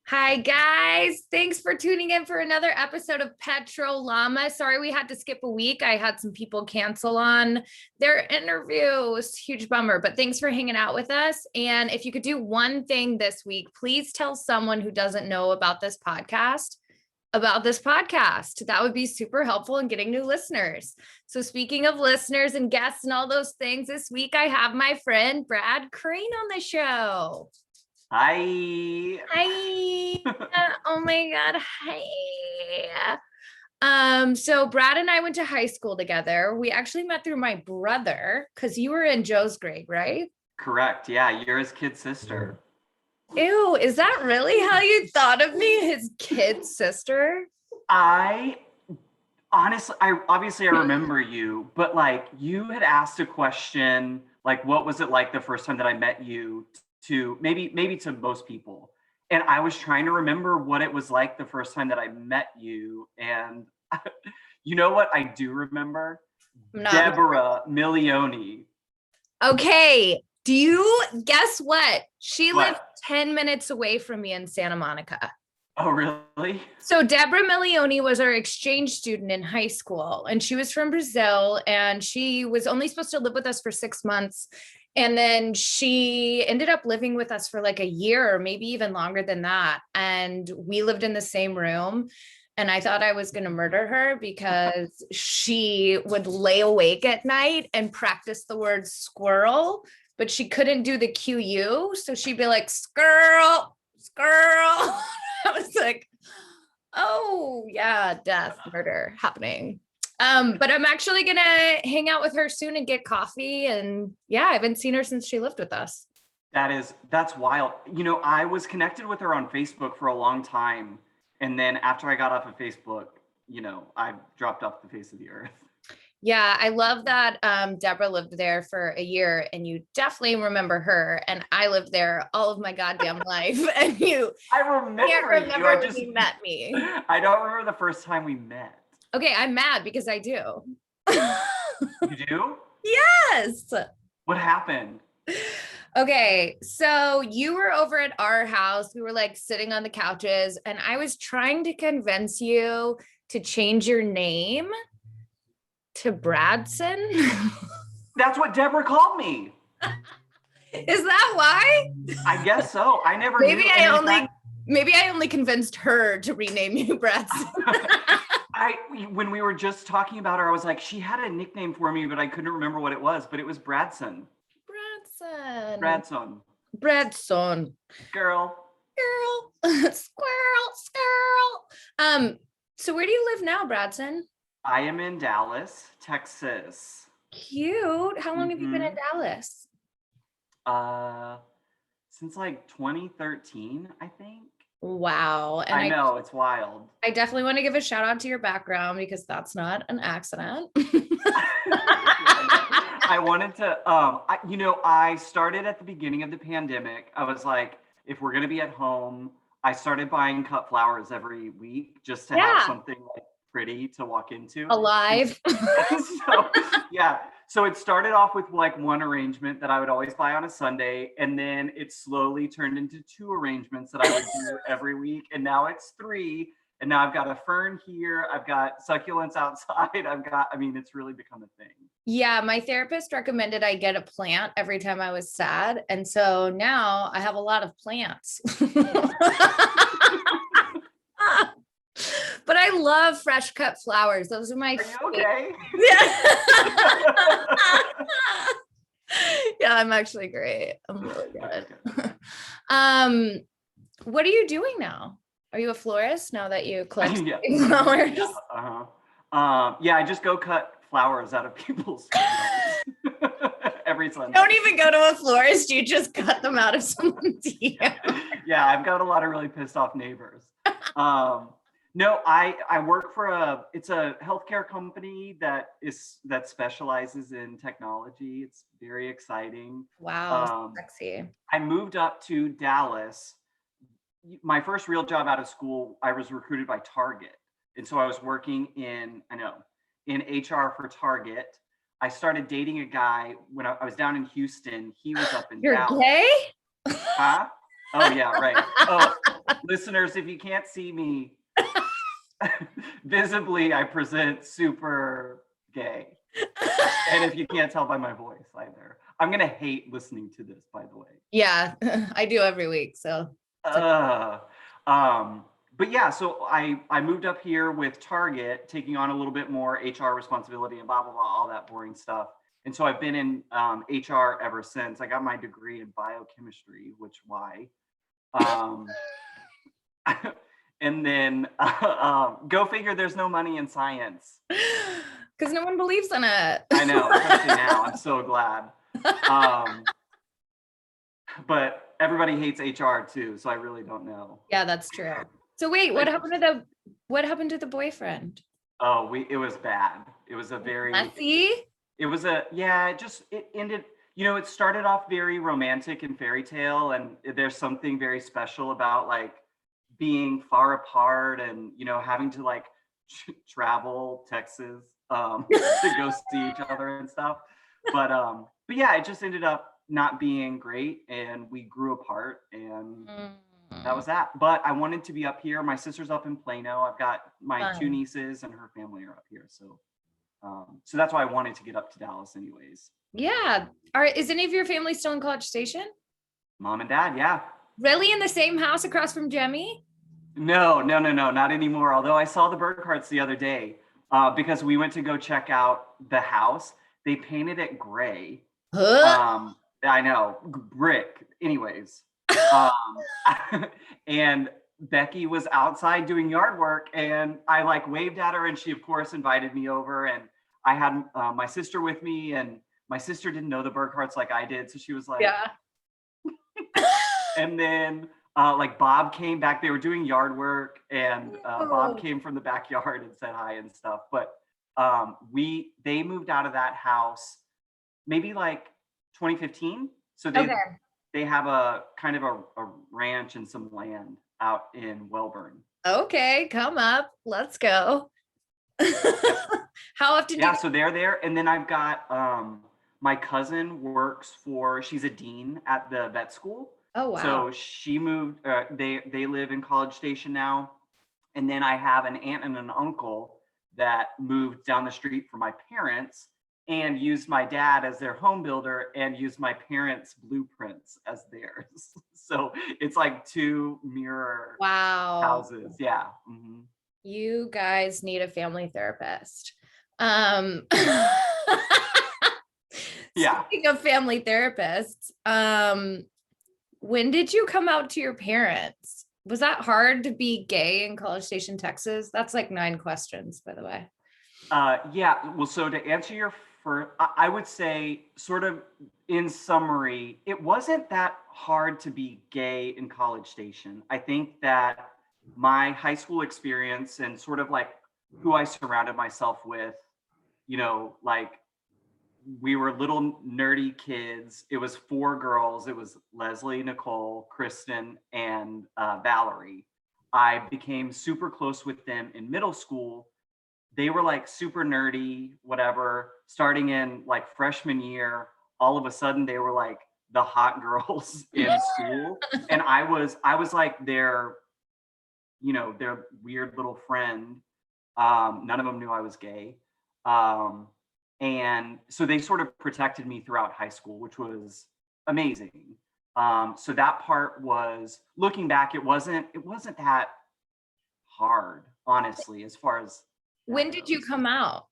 Hi, guys. Thanks for tuning in for another episode of PETROL LLAMA. Sorry we had to skip a week. I had some people cancel on their interviews. Huge bummer, but thanks for hanging out with us. And if you could do one thing this week, please tell someone who doesn't know about this podcast. That would be super helpful in getting new listeners. So speaking of listeners and guests and all those things, this week I have my friend Brad Crain on the show. Hi. Oh my God. Hi. So Brad and I went to high school together. We actually met through my brother because you were in Joe's grade, right? Correct. Yeah, you're his kid sister. Ew, is that really how you thought of me, his kid sister? I obviously remember you, but like you had asked a question, like what was it like the first time that I met you, to maybe to most people. And I was trying to remember what it was like the first time that I met you. And you know what I do remember? Deborah Milioni. Okay. Do you guess what? She lived 10 minutes away from me in Santa Monica. Oh, really? So Deborah Milioni was our exchange student in high school, and she was from Brazil, and she was only supposed to live with us for 6 months. And then she ended up living with us for like a year, or maybe even longer than that. And we lived in the same room. And I thought I was going to murder her because she would lay awake at night and practice the word squirrel, but she couldn't do the QU. So she'd be like, squirrel, squirrel. I was like, oh yeah, death, murder happening. But I'm actually going to hang out with her soon and get coffee. And yeah, I haven't seen her since she lived with us. That's wild. You know, I was connected with her on Facebook for a long time. And then after I got off of Facebook, you know, I dropped off the face of the earth. Yeah, I love that Deborah lived there for a year, and you definitely remember her. And I lived there all of my goddamn life. And I remember can't remember when you met me. I don't remember the first time we met. Okay, I'm mad because I do. You do? Yes. What happened? Okay, so you were over at our house. We were like sitting on the couches, and I was trying to convince you to change your name to Bradson. That's what Deborah called me. Is that why? I guess so. I never knew. Maybe I only convinced her to rename you Bradson. When we were just talking about her, I was like, she had a nickname for me, but I couldn't remember what it was, but it was Bradson. Bradson. Girl. Squirrel. So where do you live now, Bradson? I am in Dallas, Texas. Cute. How long have you been in Dallas? Since like 2013, I think. Wow. And I know, it's wild. I definitely want to give a shout out to your background because that's not an accident. I wanted to, I started at the beginning of the pandemic. I was like, if we're going to be at home, I started buying cut flowers every week just to have something like pretty to walk into. Alive. So it started off with like one arrangement that I would always buy on a Sunday, and then it slowly turned into 2 arrangements that I would do every week, and now it's 3, and now I've got a fern here, I've got succulents outside, it's really become a thing. Yeah, my therapist recommended I get a plant every time I was sad, and so now I have a lot of plants. But I love fresh cut flowers. Those are my favorite. Are you okay? Yeah, I'm actually great. I'm really good. What are you doing now? Are you a florist now that you collect flowers? I just go cut flowers out of people's every Sunday. Don't even go to a florist. You just cut them out of someone's yard. Yeah, I've got a lot of really pissed off neighbors. No, I work for it's a healthcare company that specializes in technology. It's very exciting. Wow, sexy. I moved up to Dallas. My first real job out of school, I was recruited by Target. And so I was working in HR for Target. I started dating a guy when I was down in Houston. He was up in Dallas. You're gay? Huh? Oh yeah, right. Oh, listeners, if you can't see me, visibly I present super gay. And if you can't tell by my voice either. I'm gonna hate listening to this, by the way. Yeah, I do every week. So Uh, um, but yeah, so I moved up here with Target, taking on a little bit more HR responsibility and blah blah blah, all that boring stuff. And so I've been in HR ever since. I got my degree in biochemistry, which why? Um, and then go figure. There's no money in science. because no one believes in it. I know, especially now. I'm so glad. But everybody hates HR too, so I really don't know. Yeah, that's true. So wait, what happened to the boyfriend? Oh, it was bad. It was a very Messy? it was a yeah, it ended, it started off very romantic and fairy tale, and there's something very special about like being far apart and having to like travel Texas to go see each other and stuff. But yeah, it just ended up not being great, and we grew apart, and that was that. But I wanted to be up here. My sister's up in Plano. I've got my two nieces and her family are up here. So that's why I wanted to get up to Dallas anyways. Yeah. Is any of your family still in College Station? Mom and dad, yeah. Really, in the same house across from Jemmy? No, not anymore. Although I saw the Burkharts the other day because we went to go check out the house. They painted it gray. Huh? I know, brick. Anyways, and Becky was outside doing yard work, and I like waved at her, and she of course invited me over, and I had my sister with me, and my sister didn't know the Burkharts like I did, so she was like, Yeah. and then like Bob came back. They were doing yard work, and Bob came from the backyard and said hi and stuff. But they moved out of that house maybe like 2015. So they have a kind of a ranch and some land out in Welburn. Okay, come up. Let's go. How often? Yeah, so they're there, and then I've got my cousin she's a dean at the vet school. Oh wow. So she moved. They live in College Station now, and then I have an aunt and an uncle that moved down the street from my parents and used my dad as their home builder and used my parents' blueprints as theirs. So it's like two mirror houses. Yeah. Mm-hmm. You guys need a family therapist. Yeah. Speaking of family therapists, when did you come out to your parents? Was that hard to be gay in College Station, Texas? That's like 9 questions, by the way. Yeah. Well, so to answer your first, I would say sort of in summary, it wasn't that hard to be gay in College Station. I think that my high school experience and sort of like who I surrounded myself with, like we were little nerdy kids. It was 4 girls. It was Leslie, Nicole, Kristen, and Valerie. I became super close with them in middle school. They were like super nerdy, whatever. Starting in like freshman year, all of a sudden they were like the hot girls in school, and I was like their weird little friend. None of them knew I was gay. And so they sort of protected me throughout high school, which was amazing. So that part was, looking back, it wasn't that hard, honestly, as far as. When did you come out?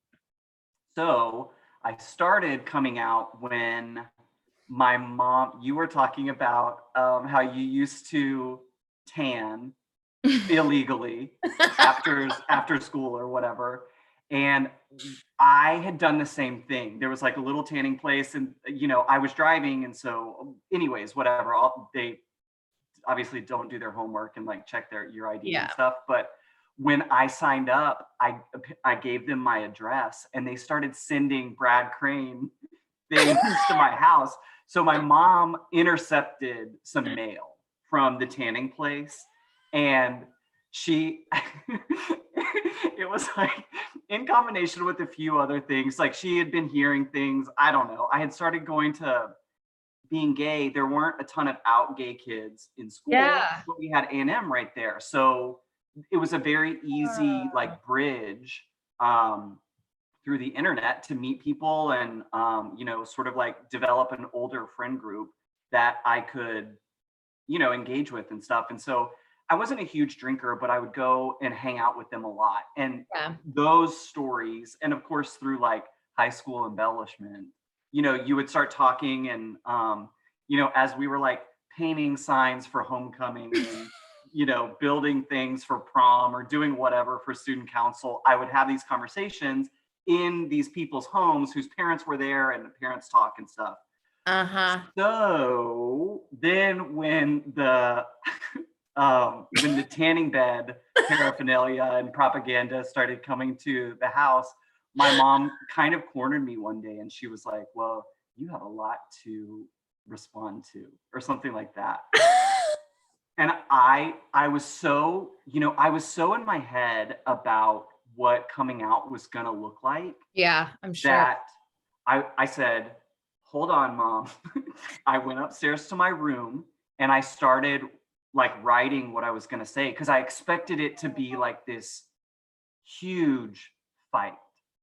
So I started coming out when my mom, you were talking about how you used to tan illegally after school or whatever. And I had done the same thing. There was like a little tanning place, and I was driving, and so anyways, whatever. They obviously don't do their homework and like check your ID and stuff. But when I signed up, I gave them my address, and they started sending Brad Crain things to my house. So my mom intercepted some mail from the tanning place, and she it was like in combination with a few other things, like she had been hearing things. I don't know. I had started going to being gay, there weren't a ton of out gay kids in school, Yeah. but we had A&M right there. So it was a very easy like bridge through the internet to meet people and, sort of like develop an older friend group that I could, engage with and stuff. And so I wasn't a huge drinker, but I would go and hang out with them a lot. And Yeah. those stories, and of course, through like high school embellishment, you would start talking and, as we were like painting signs for homecoming and, building things for prom or doing whatever for student council, I would have these conversations in these people's homes whose parents were there and the parents talk and stuff. Uh-huh. So then when the tanning bed paraphernalia and propaganda started coming to the house, my mom kind of cornered me one day and she was like, well, you have a lot to respond to, or something like that. And I was so, I was so in my head about what coming out was gonna look like. Yeah, I'm sure. That I said, hold on, mom. I went upstairs to my room and I started like writing what I was gonna say because I expected it to be like this huge fight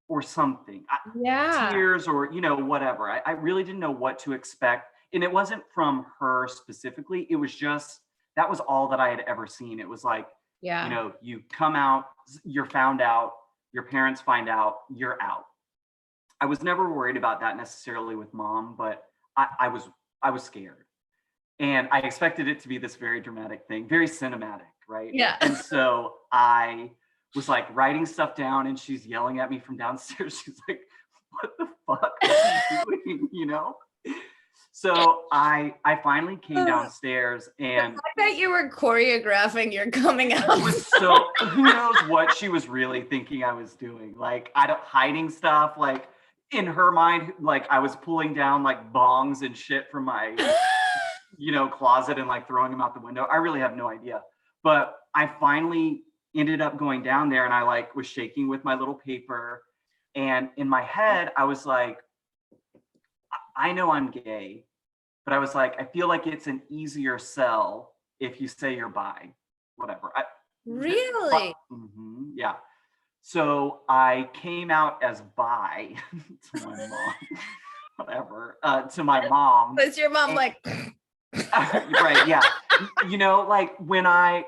or something. Yeah. Tears or, whatever. I really didn't know what to expect. And it wasn't from her specifically. It was just, that was all that I had ever seen. It was like, Yeah. you come out, you're found out, your parents find out, you're out. I was never worried about that necessarily with mom, but I was scared. And I expected it to be this very dramatic thing, very cinematic, right? Yeah. And so I was like writing stuff down and she's yelling at me from downstairs. She's like, what the fuck are you doing, So I finally came downstairs and I bet you were choreographing your coming out. so who knows what she was really thinking I was doing. Like hiding stuff, like in her mind, like I was pulling down like bongs and shit from my closet and like throwing them out the window. I really have no idea. But I finally ended up going down there and I like was shaking with my little paper. And in my head, I was like, I know I'm gay, but I was like, I feel like it's an easier sell if you say you're bi, whatever. Really? Yeah. So I came out as bi to my mom, whatever, to my mom. Was your mom like? Right, yeah. Like when I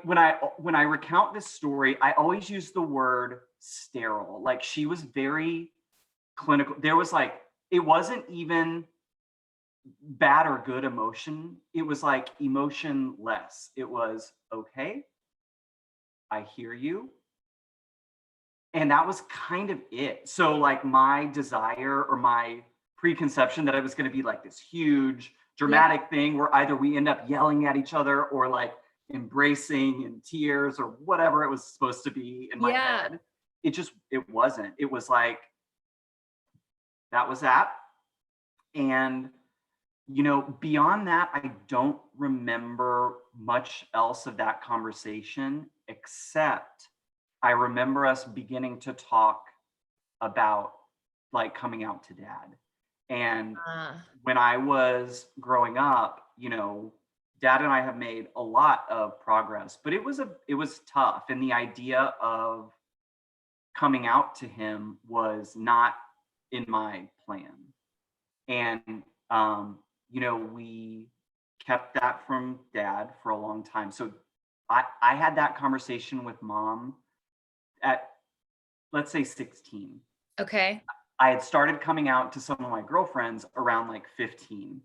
recount this story, I always use the word sterile. Like she was very clinical. There was like, it wasn't even bad or good emotion. It was like emotionless. It was, okay, I hear you. And that was kind of it. So like my desire or my preconception that it was going to be like this huge dramatic thing where either we end up yelling at each other or like embracing in tears or whatever it was supposed to be in my head. It wasn't. It was like, that was that. And, beyond that, I don't remember much else of that conversation, except I remember us beginning to talk about like coming out to dad. And when I was growing up, dad and I have made a lot of progress, but it was tough. And the idea of coming out to him was not in my plan. And, we kept that from dad for a long time. So I had that conversation with mom at, let's say 16. Okay. I had started coming out to some of my girlfriends around like 15.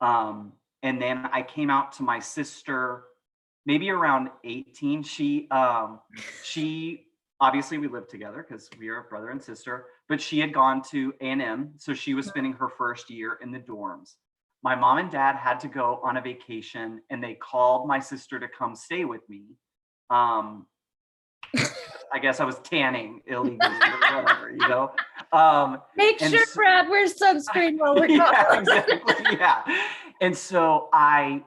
And then I came out to my sister maybe around 18. She obviously we lived together because we are brother and sister, but she had gone to A&M. So she was spending her first year in the dorms. My mom and dad had to go on a vacation and they called my sister to come stay with me. I guess I was tanning illegally or whatever, Make sure Brad wears sunscreen while we're yeah, exactly, yeah. And so I,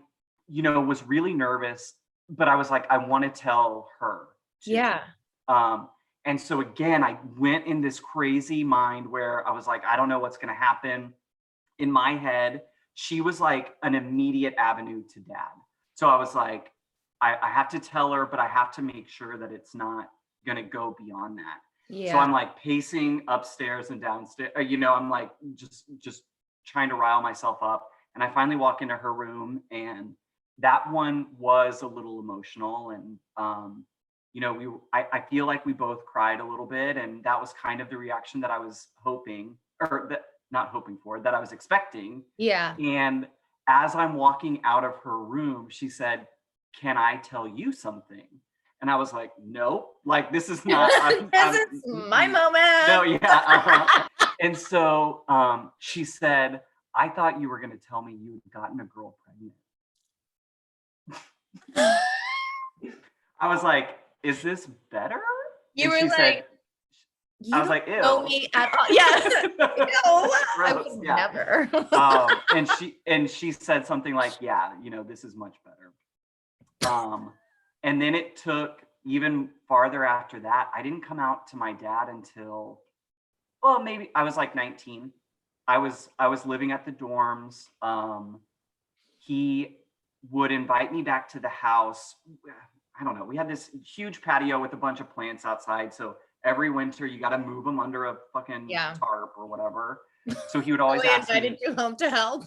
was really nervous, but I was like, I want to tell her too. Yeah. And so again, I went in this crazy mind where I was like, I don't know what's going to happen. In my head, she was like an immediate avenue to dad. So I was like, I have to tell her, but I have to make sure that it's not going to go beyond that. Yeah. So I'm like pacing upstairs and downstairs, I'm like just trying to rile myself up. And I finally walk into her room, and that one was a little emotional. And, I feel like we both cried a little bit, and that was kind of the reaction that I was hoping, or that not hoping for, that I was expecting. Yeah. And as I'm walking out of her room, she said, "Can I tell you something?" And I was like, "Nope, like this is not this is my moment." No, yeah. And so she said, "I thought you were going to tell me you had gotten a girl pregnant." I was like, "Is this better?" You And were she like, said, "You I was don't like, "Ew." know me at all." Yes. No, I would never. And she said something like, "Yeah, this is much better." And then it took even farther after that. I didn't come out to my dad until, well, maybe I was like 19. I was living at the dorms. He would invite me back to the house. I don't know. We had this huge patio with a bunch of plants outside. So every winter you got to move them under a fucking tarp or whatever. So he would always ask me. Invited you home to help.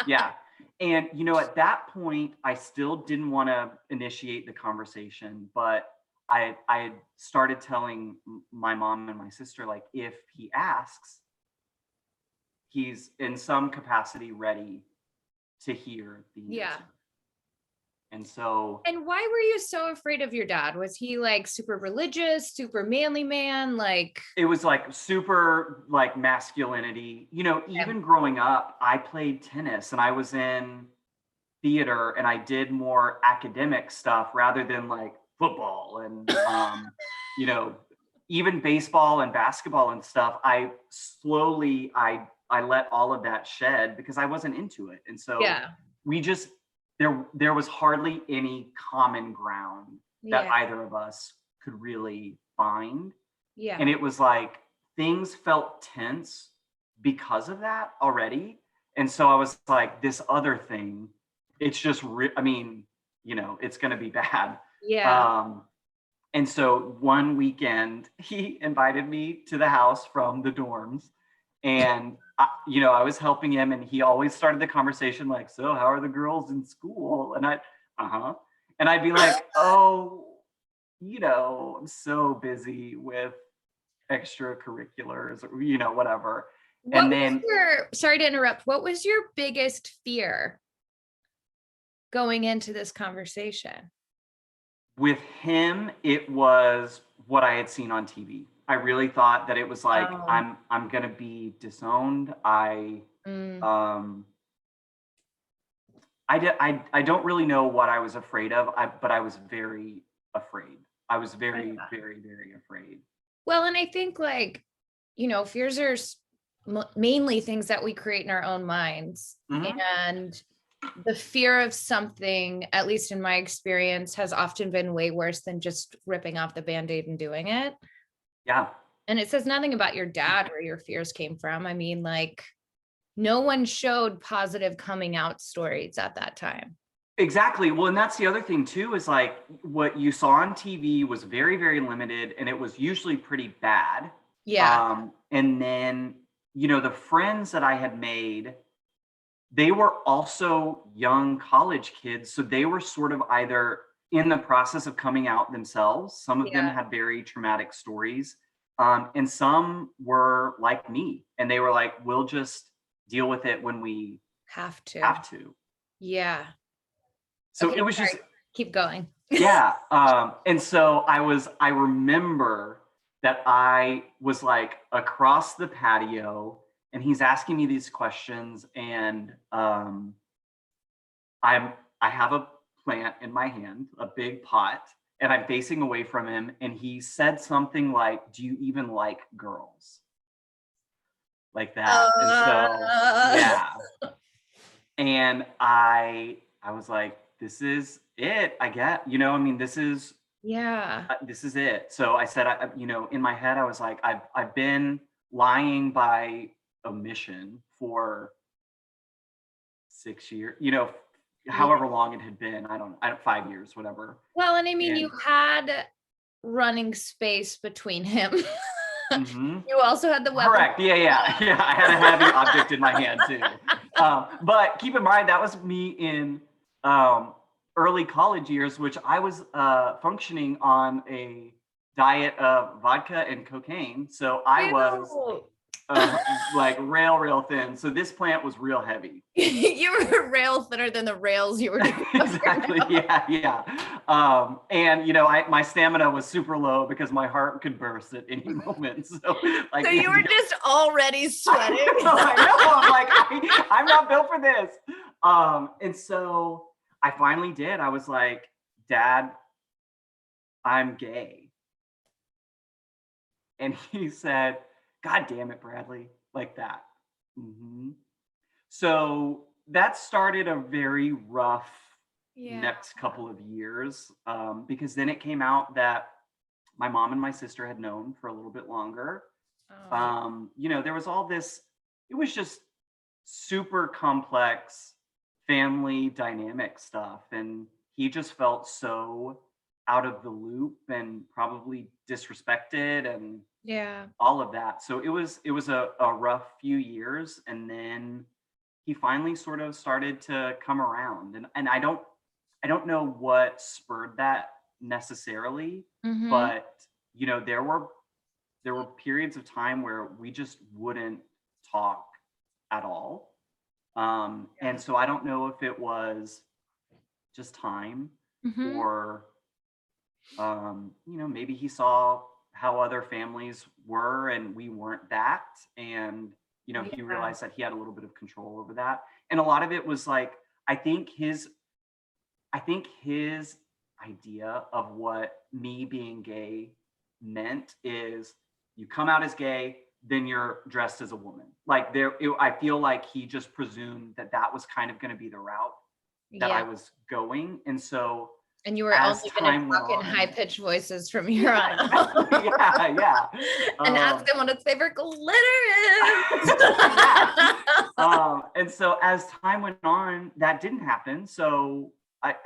Yeah. And, at that point, I still didn't want to initiate the conversation, but I had started telling my mom and my sister, like, if he asks, he's in some capacity ready to hear the answer. And so. And why were you so afraid of your dad? Was he like super religious, super manly man? Like, it was like super like masculinity, even growing up, I played tennis and I was in theater and I did more academic stuff rather than like football and, even baseball and basketball and stuff. I slowly, I let all of that shed because I wasn't into it. And so we just, there was hardly any common ground that either of us could really find. Yeah. And it was like things felt tense because of that already. And so I was like, this other thing, it's just, it's going to be bad. Yeah. And so one weekend he invited me to the house from the dorms, and I was helping him, and he always started the conversation like, "So how are the girls in school?" And and I'd be like, "Oh, I'm so busy with extracurriculars, or, whatever." And then, sorry to interrupt, what was your biggest fear going into this conversation? With him, it was what I had seen on TV. I really thought that it was like, I'm gonna be disowned. I don't really know what I was afraid of, but I was very afraid. I was very, very, very afraid. Well, and I think fears are mainly things that we create in our own minds. Mm-hmm. And the fear of something, at least in my experience, has often been way worse than just ripping off the Band-Aid and doing it. Yeah. And it says nothing about your dad where your fears came from. I mean, no one showed positive coming out stories at that time. Exactly. Well, and that's the other thing too, is like what you saw on TV was very, very limited, and it was usually pretty bad. Yeah. And then, the friends that I had made, they were also young college kids. So they were sort of either in the process of coming out themselves. Some of them had very traumatic stories. And some were like me, and they were like, "We'll just deal with it when we have to." Yeah. So it was just, keep going. Yeah. And so I remember that I was like across the patio, and he's asking me these questions, and I have a plant in my hand, a big pot, and I'm facing away from him, and he said something like, "Do you even like girls?" Like that. And so, yeah. And I was like, this is it, I get, this is it. So I said, in my head, I was like, I've been lying by omission for 6 years, you know, however long it had been. I don't 5 years, whatever. Well, and I mean, you And had running space between him. mhm. You also had the weapon. Correct. Yeah. I had a heavy object in my hand too. But keep in mind that was me in early college years, which I was functioning on a diet of vodka and cocaine. So I was Ew. like real thin. So this plant was real heavy. You were rail thinner than the rails you were doing. Exactly. Yeah. And you know, my stamina was super low because my heart could burst at any moment. So like, So you were just already sweating. I know. I'm like, I'm not built for this. And so I finally did. I was like, Dad, I'm gay. And he said, God damn it, Bradley, like that. hmm So that started a very rough next couple of years, because then it came out that my mom and my sister had known for a little bit longer. You know, there was all this, it was just super complex family dynamic stuff. And he just felt so out of the loop and probably disrespected and Yeah. all of that. So it was a rough few years. And then he finally sort of started to come around. And I don't know what spurred that necessarily, Mm-hmm. but you know, there were periods of time where we just wouldn't talk at all. And so I don't know if it was just time Mm-hmm. or you know, maybe he saw how other families were and we weren't that. And, you know, he Yeah. realized that he had a little bit of control over that. And a lot of it was like, I think his idea of what me being gay meant is you come out as gay, then you're dressed as a woman. Like I feel like he just presumed that that was kind of going to be the route that I Yeah. was going. And so And you were as only going to time went talk in on, high-pitched voices from here on yeah, out. exactly. Yeah. And ask him what his favorite glitter is. Yeah. And so as time went on, that didn't happen. So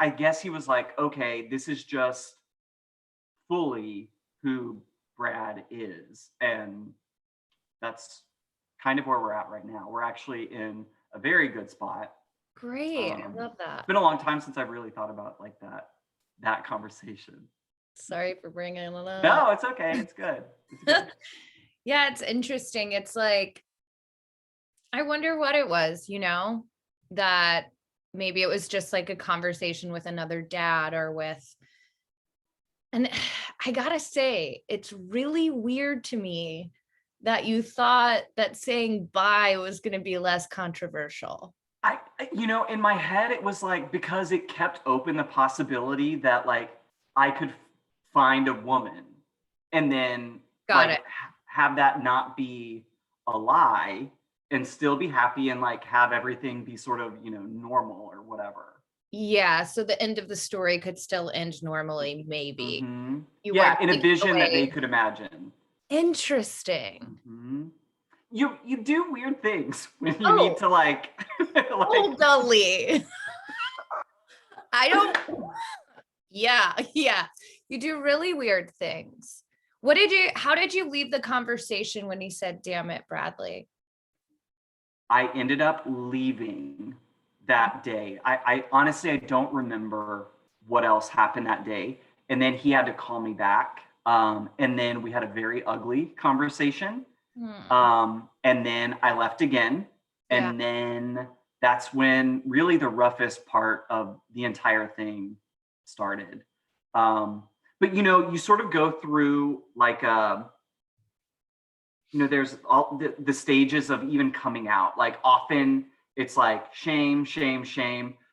I guess he was like, okay, this is just fully who Brad is. And that's kind of where we're at right now. We're actually in a very good spot. Great. I love It's that. been a long time since I've really thought about like that conversation. Sorry for bringing it up. No, it's okay. It's good. It's good. Yeah, it's interesting. It's like, I wonder what it was, that maybe it was just like a conversation with another dad or with, and I gotta say, it's really weird to me that you thought that saying bye was going to be less controversial. You know, in my head, it was like, because it kept open the possibility that like I could find a woman and then Got like it. have that not be a lie and still be happy and like have everything be sort of, you know, normal or whatever. Yeah. So the end of the story could still end normally, maybe. hmm You Yeah, weren't in a taken vision that they away. could imagine. Interesting. hmm You do weird things when you need Oh, to like, like totally. I don't. Yeah. You do really weird things. How did you leave the conversation when he said, damn it, Bradley? I ended up leaving that day. I honestly, I don't remember what else happened that day. And then he had to call me back. And then we had a very ugly conversation. And then I left again. Yeah. And then that's when really the roughest part of the entire thing started. But you know, you sort of go through like you know, there's all the stages of even coming out. Like often it's like shame,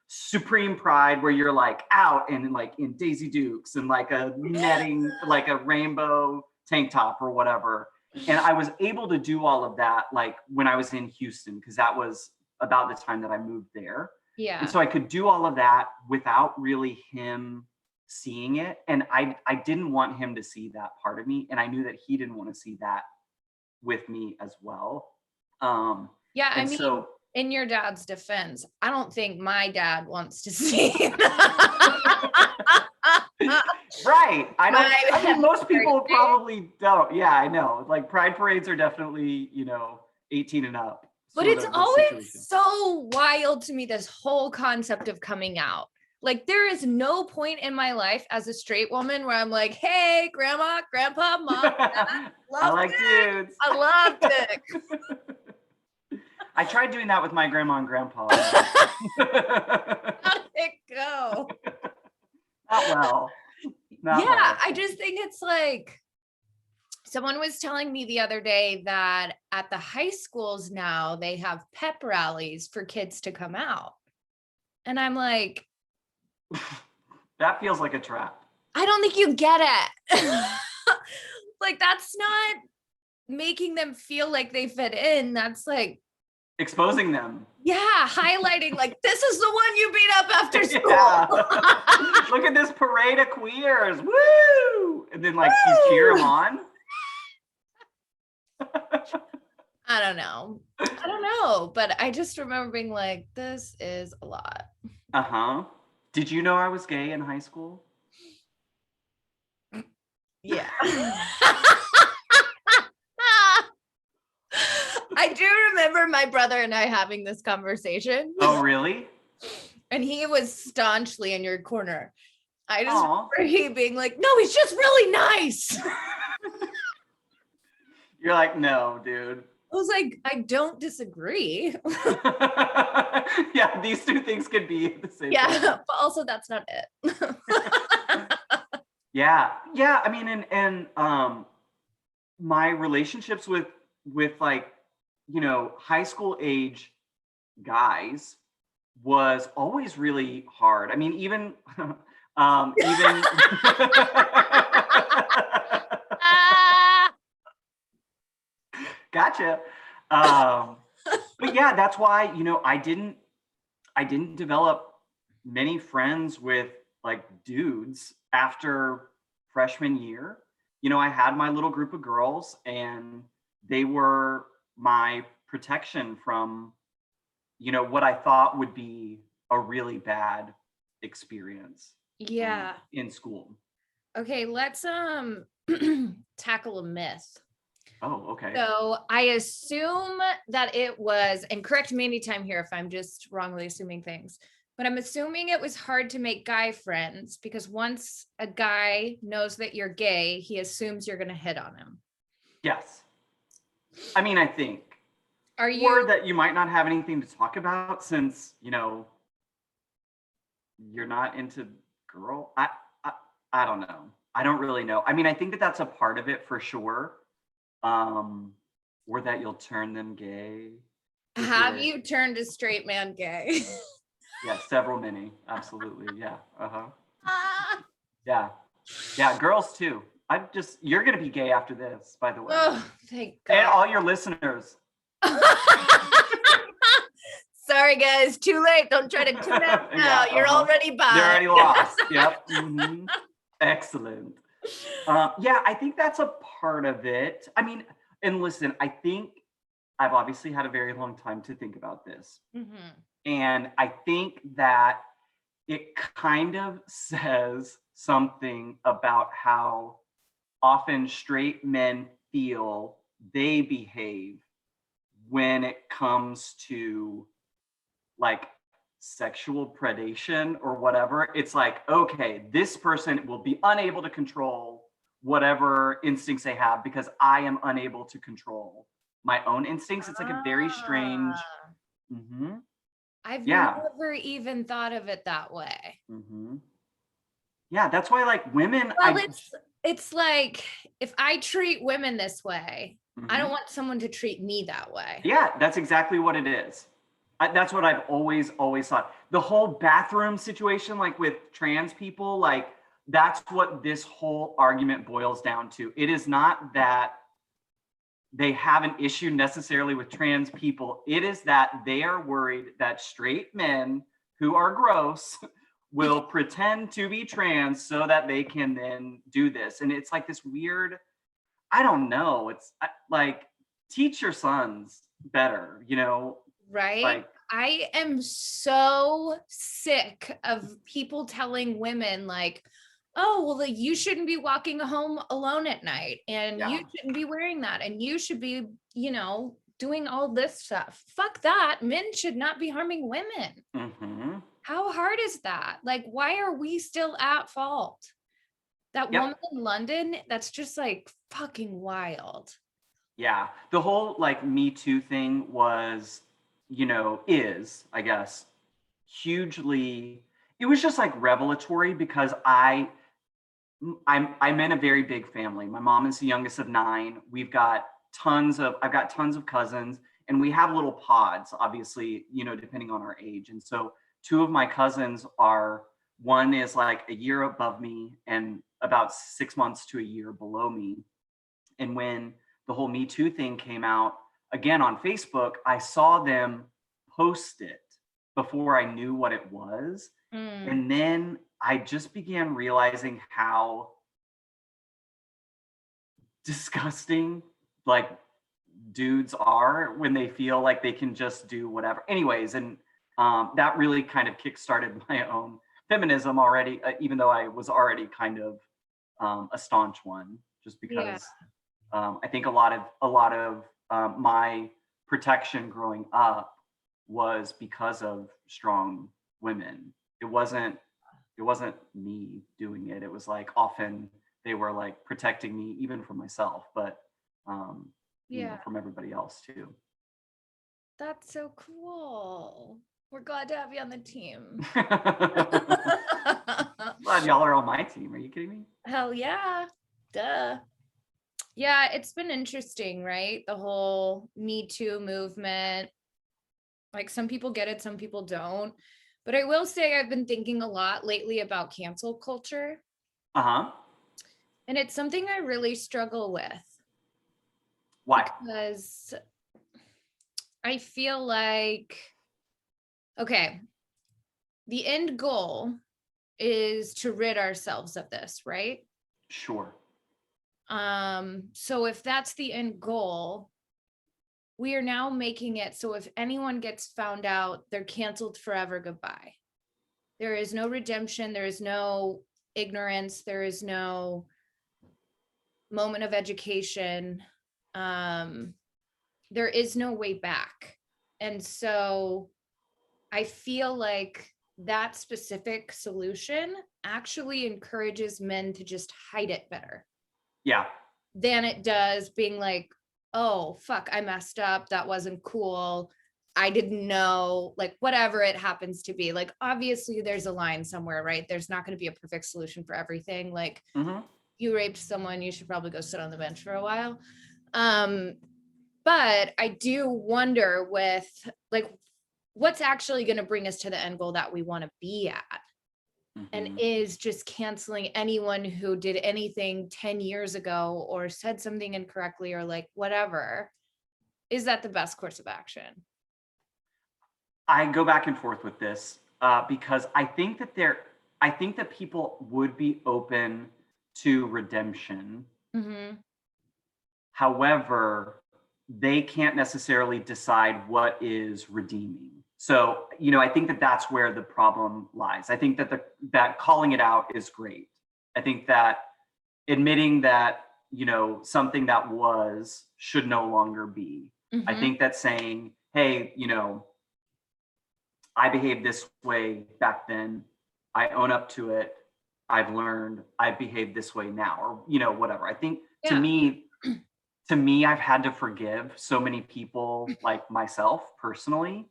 supreme pride, where you're like out and like in Daisy Dukes and like a netting, like a rainbow tank top or whatever. And I was able to do all of that like when I was in Houston, because that was about the time that I moved there. Yeah. And so I could do all of that without really him seeing it. And I didn't want him to see that part of me. And I knew that he didn't want to see that with me as well. Yeah. I And mean, so in your dad's defense, I don't think my dad wants to see. Right. I mean, most people birthday. probably don't. Yeah, I know. Like pride parades are definitely, 18 and up. But Sort it's of the always situation. so wild to me, this whole concept of coming out. Like, there is no point in my life as a straight woman where I'm like, hey, grandma, grandpa, mom, dad, I like dick. dudes. I love dick. I tried doing that with my grandma and grandpa. How did it go? Not well. Not Yeah, well. I just think it's like, someone was telling me the other day that at the high schools now, they have pep rallies for kids to come out. And I'm like, That feels like a trap. I don't think you get it. Like, that's not making them feel like they fit in. That's like Exposing them. Yeah, highlighting like, this is the one you beat up after school. Yeah. Look at this parade of queers. Woo! And then like you cheer them on. I don't know, but I just remember being like, this is a lot. Uh-huh. Did you know I was gay in high school? Yeah. I do remember my brother and I having this conversation. Oh, really? And he was staunchly in your corner. I just Aw. remember he being like, no, he's just really nice. You're like, no, dude. I was like, I don't disagree. Yeah, these two things could be the same. Yeah, thing. but also that's not it. Yeah. I mean, and my relationships with like, high school age guys was always really hard. I mean, even gotcha. But yeah, that's why, I didn't develop many friends with like dudes after freshman year. I had my little group of girls and they were my protection from, what I thought would be a really bad experience. Yeah. In school. Okay, let's tackle a myth. Oh, okay. So I assume that it was, and correct me anytime here if I'm just wrongly assuming things, but I'm assuming it was hard to make guy friends because once a guy knows that you're gay, he assumes you're going to hit on him. Yes. I mean, I think. Are you? Or that you might not have anything to talk about since, you're not into girl. I don't know. I don't really know. I mean, I think that that's a part of it for sure. Or that you'll turn them gay. Have you turned a straight man gay? Yeah, several many. Absolutely. Yeah. Uh-huh. Yeah, girls too. You're gonna be gay after this, by the way. Oh, thank God. And all your listeners. Sorry guys, too late. Don't try to tune out now. You're already by. You're already lost. Yep. Mm-hmm. Excellent. Yeah, I think that's a part of it. I mean, and listen, I think I've obviously had a very long time to think about this. Mm-hmm. And I think that it kind of says something about how often straight men feel they behave when it comes to like sexual predation or whatever. It's like, okay, this person will be unable to control whatever instincts they have because I am unable to control my own instincts. It's like a very strange. Mm-hmm. I've never even thought of it that way. Mm-hmm. Yeah, that's why like women. Well, it's like if I treat women this way, mm-hmm. I don't want someone to treat me that way. Yeah, that's exactly what it is. That's what I've always thought. The whole bathroom situation, like with trans people, like that's what this whole argument boils down to. It is not that they have an issue necessarily with trans people. It is that they are worried that straight men who are gross will pretend to be trans so that they can then do this. And it's like this weird, I don't know. It's like, teach your sons better, Right? Like, I am so sick of people telling women like, oh, well, like, you shouldn't be walking home alone at night and you yeah. shouldn't be wearing that and you should be, doing all this stuff. Fuck that. Men should not be harming women. Mm-hmm. How hard is that? Like, why are we still at fault? That Yep. woman in London, that's just like fucking wild. Yeah. The whole like Me Too thing was, is, I guess, hugely, it was just like revelatory because I'm in a very big family. My mom is the youngest of 9. I've got tons of cousins, and we have little pods, obviously, depending on our age. And so 2 of my cousins one is like a year above me and about 6 months to a year below me. And when the whole Me Too thing came out again on Facebook, I saw them post it before I knew what it was. And then I just began realizing how disgusting like dudes are when they feel like they can just do whatever. Anyways, and that really kind of kickstarted my own feminism already, even though I was already kind of a staunch one, just Yeah. because I think a lot of my protection growing up was because of strong women. It wasn't me doing it. It was like often they were like protecting me even from myself, but Yeah. from everybody else too. That's so cool. We're glad to have you on the team. Glad y'all are on my team. Are you kidding me? Hell yeah. Duh. Yeah, it's been interesting, right? The whole Me Too movement. Like some people get it, some people don't. But I will say I've been thinking a lot lately about cancel culture. Uh-huh. And it's something I really struggle with Why? because I feel like, okay, the end goal is to rid ourselves of this, right? Sure. So if that's the end goal, we are now making it so if anyone gets found out, they're canceled forever, goodbye. There is no redemption, there is no ignorance, there is no moment of education. There is no way back. And so I feel like that specific solution actually encourages men to just hide it better Yeah. than it does being like, oh, fuck, I messed up. That wasn't cool. I didn't know, like, whatever it happens to be. Like, obviously, there's a line somewhere, right? There's not going to be a perfect solution for everything. Like, Mm-hmm. you raped someone, you should probably go sit on the bench for a while. But I do wonder with, like, what's actually going to bring us to the end goal that we want to be at? And Mm-hmm. is just canceling anyone who did anything 10 years ago or said something incorrectly or like whatever, is that the best course of action? I go back and forth with this because I think that people would be open to redemption. Mm-hmm. However, they can't necessarily decide what is redeeming. So, I think that that's where the problem lies. I think that calling it out is great. I think that admitting that, something that was should no longer be. I Mm-hmm. think that saying, hey, I behaved this way back then. I own up to it. I've learned. I behave this way now, or whatever. I think to Yeah. me, I've had to forgive so many people, like myself personally,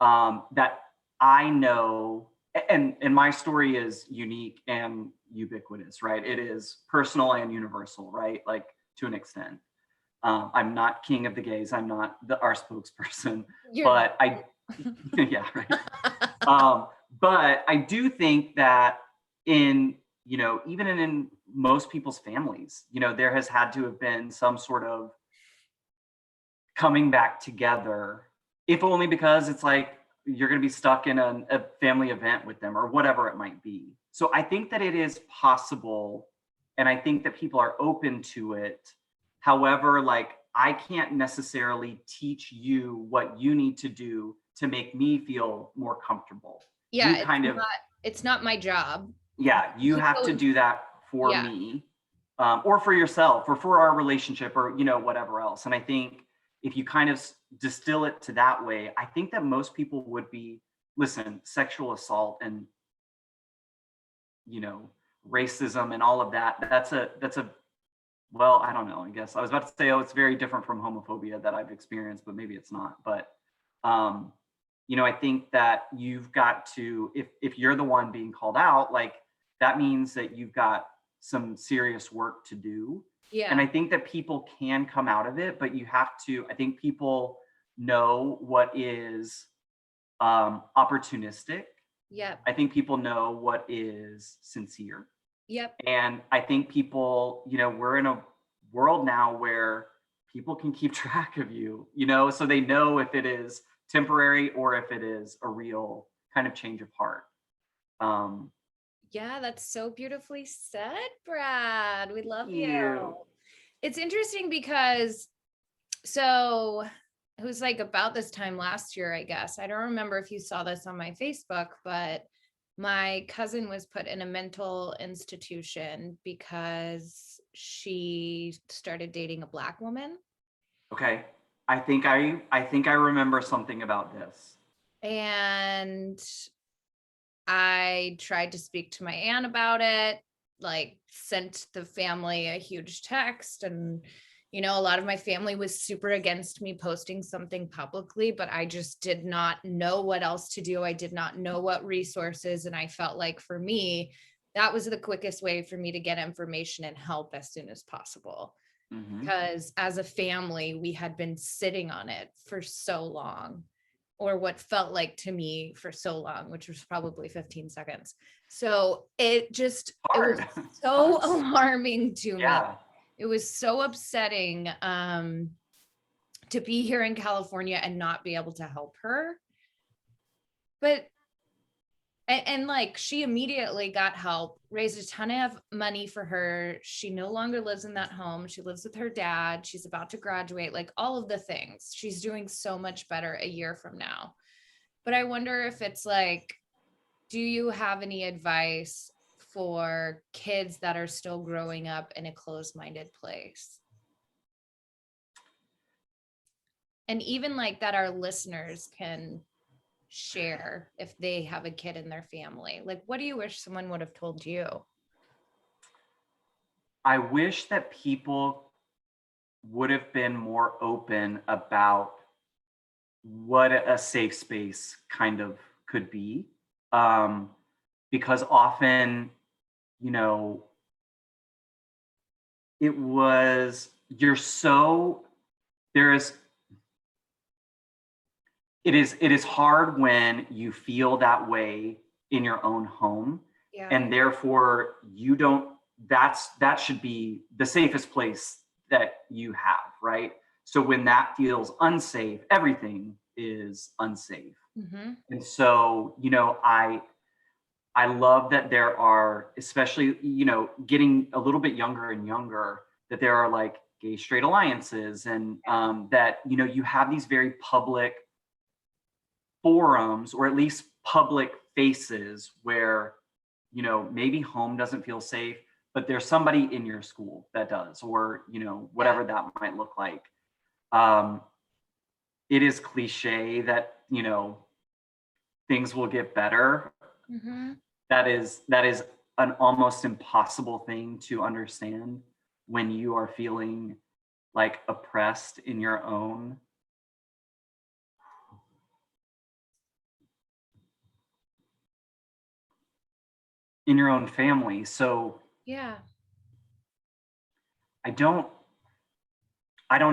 that I know, and my story is unique and ubiquitous, right? It is personal and universal, right? Like to an extent. I'm not king of the gays. I'm not our spokesperson, You're but yeah, right. But I do think that even in most people's families, there has had to have been some sort of coming back together, if only because it's like you're going to be stuck in a family event with them or whatever it might be. So I think that it is possible, and I think that people are open to it. However, like I can't necessarily teach you what you need to do to make me feel more comfortable. You Yeah, kind of, it's not my job. yeah, you have to do that for Yeah. me, or for yourself, or for our relationship, or, whatever else. And I think if you kind of distill it to that way, I think that most people would be, listen, sexual assault and, racism and all of that, that's a well, I don't know. I guess I was about to say, oh, it's very different from homophobia that I've experienced, but maybe it's not. But um, I think that you've got to, if you're the one being called out, like, that means that you've got some serious work to do. And Yeah. I think that people can come out of it, but you have to, I think people know what is opportunistic. Yep. I think people know what is sincere. Yep. And I think people, we're in a world now where people can keep track of you, so they know if it is temporary or if it is a real kind of change of heart. Yeah, that's so beautifully said, Brad. We love you. You. It's interesting because so it was like about this time last year, I guess. I don't remember if you saw this on my Facebook, but my cousin was put in a mental institution because she started dating a Black woman. Okay. I think I remember something about this. And I tried to speak to my aunt about it, like sent the family a huge text. And, a lot of my family was super against me posting something publicly, but I just did not know what else to do. I did not know what resources. And I felt like for me, that was the quickest way for me to get information and help as soon as possible. Mm-hmm. Because as a family, we had been sitting on it for so long, or what felt like to me for so long, which was probably 15 seconds. So it was Hard. so alarming to me. Yeah. It was so upsetting to be here in California and not be able to help her. But and like she immediately got help, raised a ton of money for her. She no longer lives in that home. She lives with her dad. She's about to graduate, like all of the things. She's doing so much better a year from now. But I wonder if it's like, do you have any advice for kids that are still growing up in a closed-minded place? And even like that our listeners can share if they have a kid in their family. Like, what do you wish someone would have told you? I wish that people would have been more open about what a safe space kind of could be. Because often, you know, it was, you're so, there is, it is hard when you feel that way in your own home. Yeah. And therefore you don't, that should be the safest place that you have, right? So when that feels unsafe, everything is unsafe. Mm-hmm. And so, I love that there are, especially, getting a little bit younger and younger, that there are like gay straight alliances, and that, you have these very public forums, or at least public faces where, maybe home doesn't feel safe, but there's somebody in your school that does, or, whatever that might look like. It is cliche that, things will get better. Mm-hmm. That is an almost impossible thing to understand when you are feeling like oppressed in your own family. So Yeah. I don't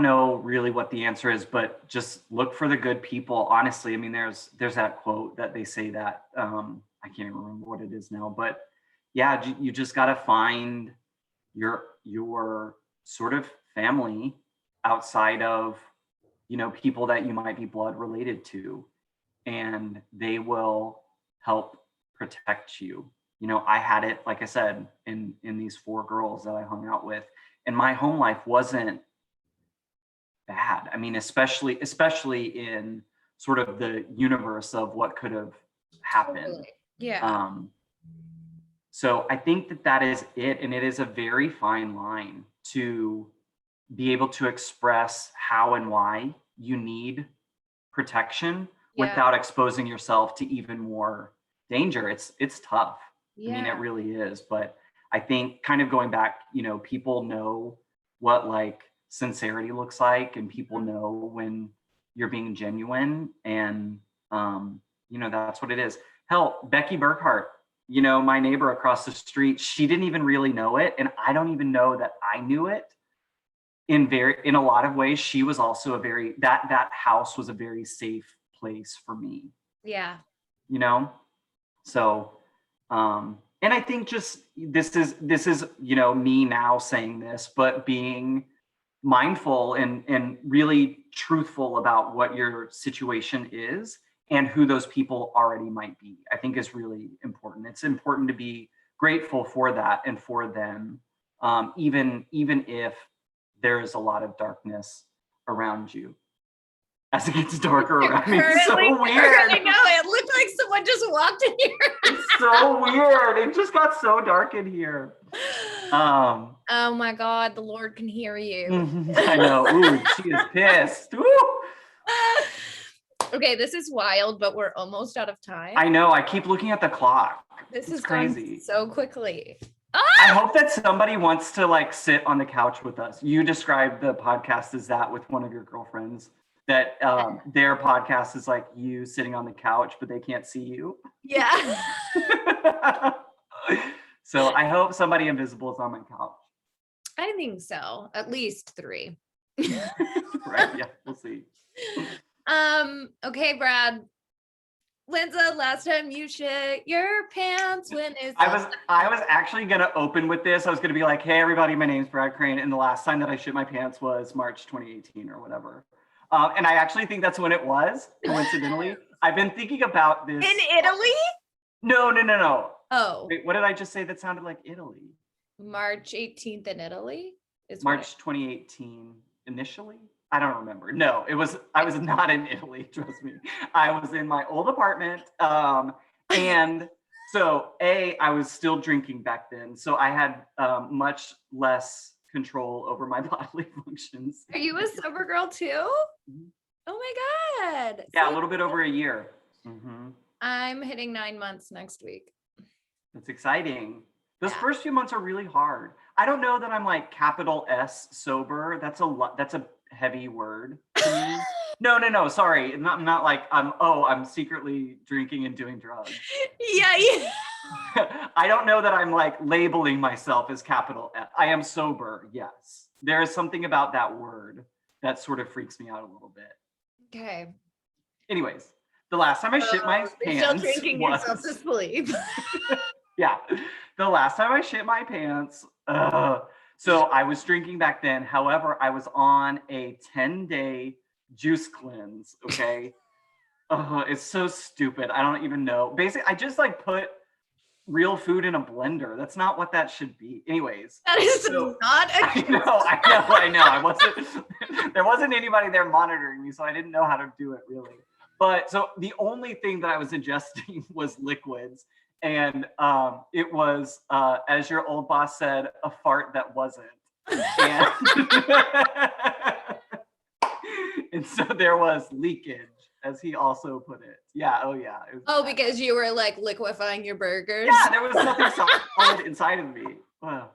know really what the answer is, but just look for the good people. Honestly, I mean, there's that quote that they say that, I can't even remember what it is now, but yeah, you just got to find your sort of family outside of, people that you might be blood related to, and they will help protect you. I had it, like I said, in these 4 girls that I hung out with, and my home life wasn't bad. I mean, especially in sort of the universe of what could have happened. Totally. Yeah. So I think that is it. And it is a very fine line to be able to express how and why you need protection without exposing yourself to even more danger. It's tough. I mean, it really is. But I think kind of going back, people know what like sincerity looks like, and people know when you're being genuine, and that's what it is. Hell, Becky Burkhart, my neighbor across the street, she didn't even really know it, and I don't even know that I knew it. In a lot of ways, she was also that house was a very safe place for me. Yeah. So and I think just this is me now saying this, but being mindful and really truthful about what your situation is and who those people already might be, I think is really important. It's important to be grateful for that and for them, even if there is a lot of darkness around you. As it gets darker around me, it's so weird. I know, it looked like someone just walked in here. It's so weird. It just got so dark in here. Oh my God, the Lord can hear you. I know. Ooh, she is pissed. Ooh. Okay, this is wild, but we're almost out of time. I know. I keep looking at the clock. This is crazy. So quickly. I hope that somebody wants to like sit on the couch with us. You described the podcast as that with one of your girlfriends, that their podcast is like you sitting on the couch, but they can't see you. Yeah. So I hope somebody invisible is on my couch. I think so. At least 3. Right. Yeah, we'll see. Okay, Brad. When's the last time you shit your pants? When is I was actually gonna open with this. I was gonna be like, hey everybody, my name's Brad Crain, and the last time that I shit my pants was March 2018 or whatever. And I actually think that's when it was, coincidentally. I've been thinking about this. In Italy? No. Oh. Wait, what did I just say that sounded like Italy? March 18th in Italy? March 2018 initially? I don't remember. No, I was not in Italy, trust me. I was in my old apartment. And so I was still drinking back then. So I had much less control over my bodily functions. Are you a sober girl too? Mm-hmm. Oh my God. Yeah, a little bit over a year. Mm-hmm. I'm hitting 9 months next week. That's exciting. Those first few months are really hard. I don't know that I'm like capital S sober. That's a heavy word to me. No. Sorry. I'm not like I'm secretly drinking and doing drugs. Yeah. I don't know that I'm like labeling myself as capital S. I am sober. Yes. There is something about that word that sort of freaks me out a little bit. Okay. Anyways, the last time I shit my pants still drinking yourself to sleep. Yeah. The last time I shit my pants, so I was drinking back then. However, I was on a 10-day juice cleanse. Okay. It's so stupid. I don't even know. Basically, I just like put real food in a blender. That's not what that should be. Anyways. That is not I know. There wasn't anybody there monitoring me, so I didn't know how to do it really. But so the only thing that I was ingesting was liquids. And it was, as your old boss said, a fart that wasn't. And so there was leakage, as he also put it. Yeah, yeah. Because you were like liquefying your burgers? Yeah, there was nothing solid inside of me. Wow.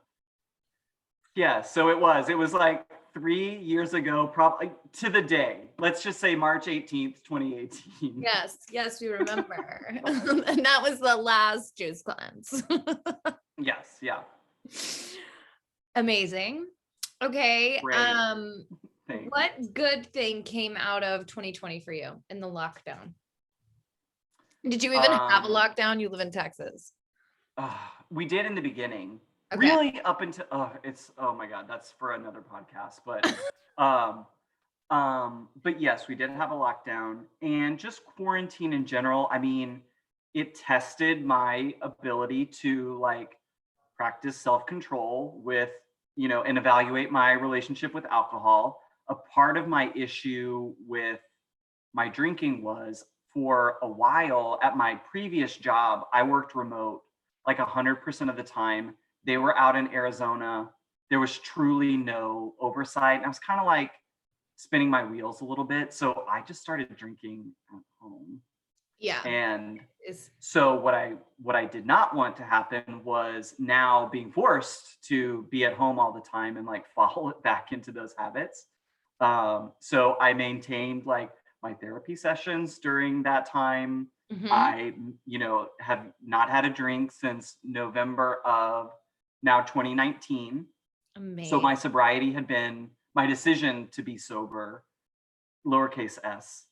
Yeah, so it was like 3 years ago, probably to the day. Let's just say March 18th, 2018. Yes, we remember. And that was the last juice cleanse. Yes, yeah. Amazing. Okay. Thanks. What good thing came out of 2020 for you in the lockdown? Did you even have a lockdown? You live in Texas. We did in the beginning. Okay. Really up until oh my God, that's for another podcast. But yes, we did have a lockdown, and just quarantine in general. I mean, it tested my ability to like practice self-control with, and evaluate my relationship with alcohol. a part of my issue with my drinking was, for a while at my previous job, I worked remote like 100% of the time. They were out in Arizona. There was truly no oversight. And I was kind of like spinning my wheels a little bit. So I just started drinking at home. Yeah. And so what I did not want to happen was now being forced to be at home all the time and like fall back into those habits. So I maintained like my therapy sessions during that time. I, have not had a drink since November of now 2019. Amazing. So my sobriety had been, my decision to be sober, lowercase s,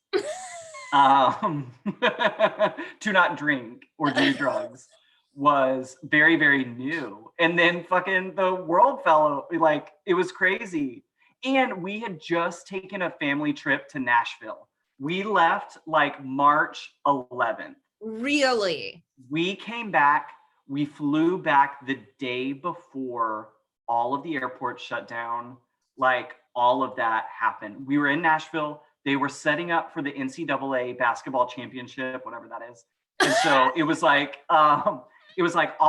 to not drink or do drugs, was very, very new. And then fucking the world fell, like, it was crazy. And we had just taken a family trip to Nashville. We left like March 11th. Really? We came back, we flew back the day before all of the airports shut down. Like, all of that happened. We were in Nashville. They were setting up for the NCAA basketball championship, whatever that is. And so it was like all